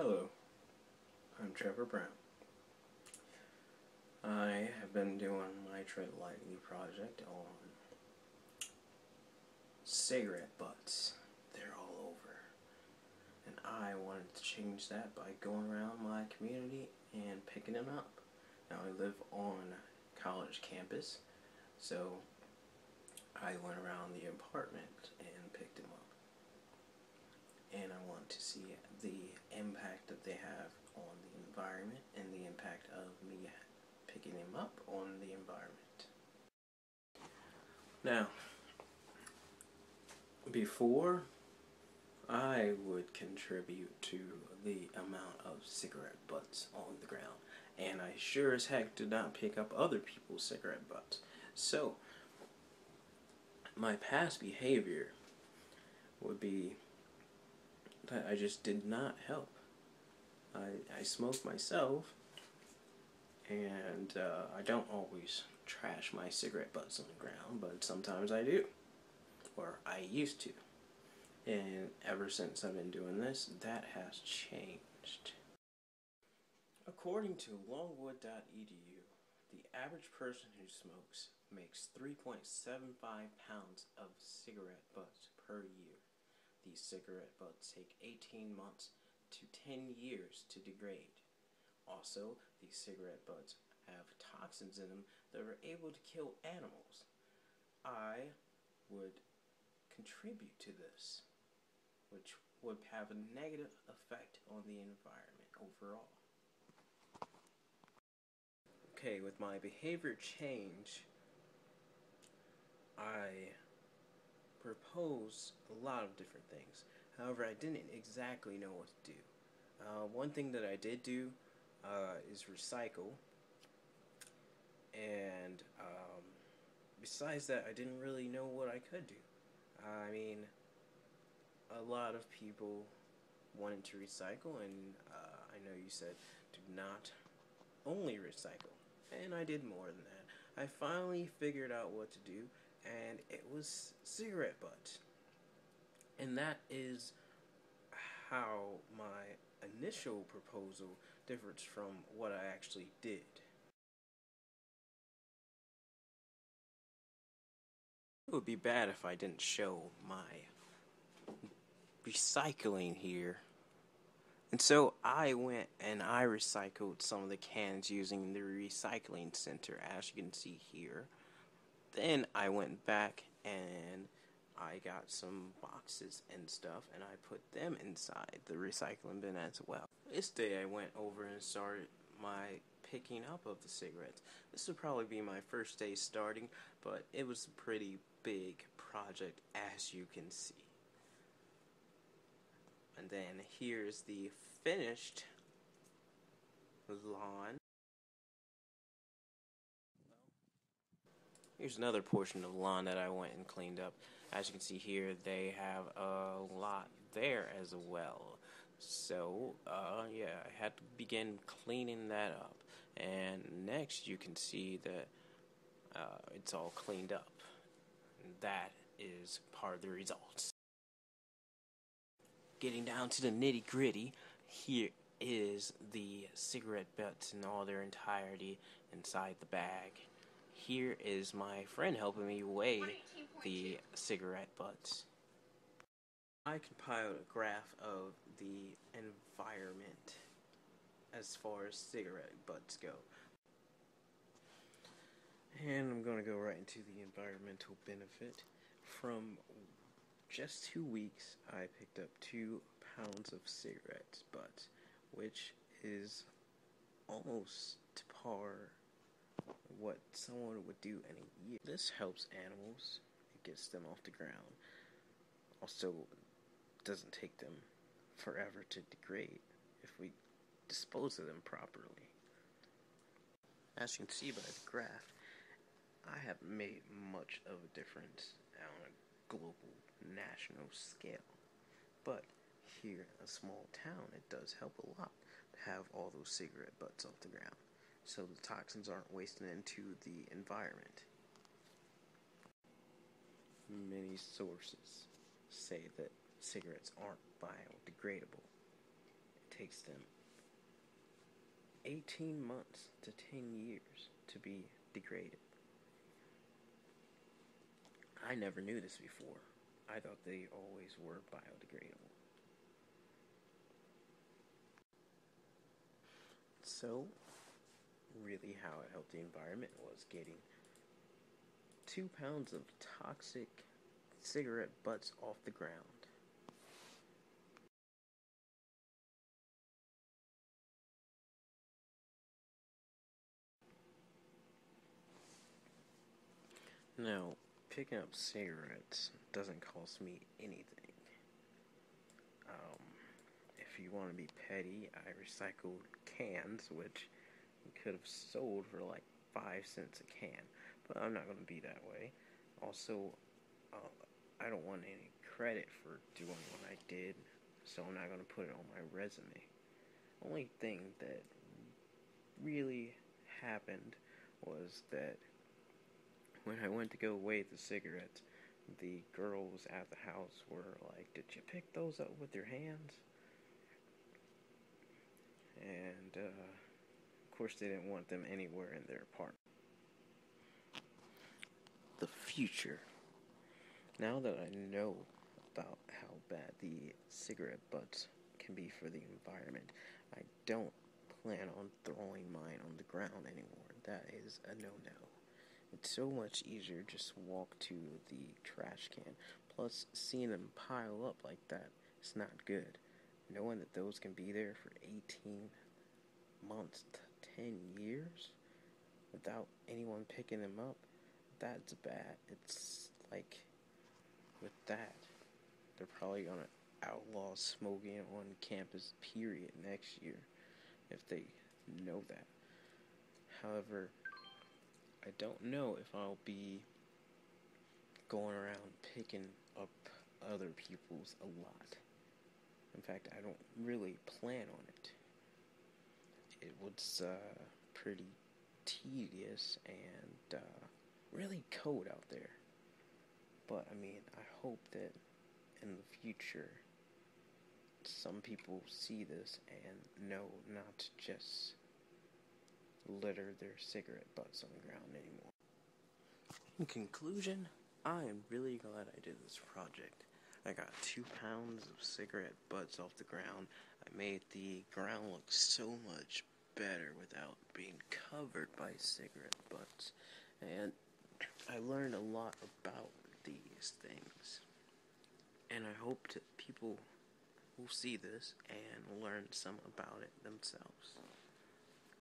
Hello, I'm Trevor Brown. I have been doing my Tread Lightly project on cigarette butts. They're all over. And I wanted to change that by going around my community and picking them up. Now I live on college campus, so I went around the apartment and picked them up. And I want to see the impact that they have on the environment and the impact of me picking them up on the environment. Now, before I would contribute to the amount of cigarette butts on the ground, and I sure as heck did not pick up other people's cigarette butts. So, my past behavior would be that I just did not help. I smoke myself, and I don't always trash my cigarette butts on the ground, but sometimes I do, or I used to. And ever since I've been doing this, that has changed. According to longwood.edu, the average person who smokes makes 3.75 pounds of cigarette butts per year. These cigarette butts take 18 months to 10 years to degrade. Also, these cigarette butts have toxins in them that are able to kill animals. I would contribute to this, which would have a negative effect on the environment overall. Okay, with my behavior change, I proposed a lot of different things. However, I didn't exactly know what to do. One thing that I did do is recycle, and besides that, I didn't really know what I could do. I mean, a lot of people wanted to recycle, and I know you said do not only recycle, and I did more than that. I finally figured out what to do, and it was cigarette butts. And that is how my initial proposal differs from what I actually did. It would be bad if I didn't show my recycling here. And so I went and I recycled some of the cans using the recycling center, as you can see here. Then I went back and I got some boxes and stuff, and I put them inside the recycling bin as well. This day I went over and started my picking up of the cigarettes. This would probably be my first day starting, but it was a pretty big project, as you can see. And then here's the finished lawn. Here's another portion of the lawn that I went and cleaned up. As you can see here, they have a lot there as well. So, yeah, I had to begin cleaning that up. And next you can see that it's all cleaned up. And that is part of the results. Getting down to the nitty gritty, here is the cigarette butts in all their entirety inside the bag. Here is my friend helping me weigh the cigarette butts. I compiled a graph of the environment as far as cigarette butts go. And I'm going to go right into the environmental benefit. From just 2 weeks, I picked up 2 pounds of cigarette butts, which is almost to par what someone would do in a year. This helps animals. It gets them off the ground. Also, doesn't take them forever to degrade if we dispose of them properly. As you can see by the graph, I haven't made much of a difference on a global, national scale. But here in a small town, it does help a lot to have all those cigarette butts off the ground, so the toxins aren't wasted into the environment. Many sources say that cigarettes aren't biodegradable. takes them 18 months to 10 years to be degraded. I never knew this before. I thought they always were biodegradable. So, really, how it helped the environment was getting 2 pounds of toxic cigarette butts off the ground. Now, picking up cigarettes doesn't cost me anything. If you want to be petty, I recycled cans, which you could have sold for like 5 cents a can, but I'm not going to be that way. Also, uh, I don't want any credit for doing what I did, so I'm not going to put it on my resume. Only thing that really happened was that when I went to go weigh the cigarettes, the girls at the house were like, "Did you pick those up with your hands?" And of course, they didn't want them anywhere in their apartment. The future. Now that I know about how bad the cigarette butts can be for the environment, I don't plan on throwing mine on the ground anymore. That is a no-no. It's so much easier just walk to the trash can. Plus, seeing them pile up like that is not good. Knowing that those can be there for 18 months to 10 years without anyone picking them up, that's bad. It's like, with that, they're probably gonna outlaw smoking on campus, period, next year, if they know that. However, I don't know if I'll be going around picking up other people's a lot. In fact, I don't really plan on it. It was pretty tedious and really cold out there. But I mean, I hope that in the future some people see this and know not to just litter their cigarette butts on the ground anymore. In conclusion, I am really glad I did this project. I got 2 pounds of cigarette butts off the ground. I made the ground look so much better without being covered by cigarette butts. And I learned a lot about these things. And I hope that people will see this and learn some about it themselves.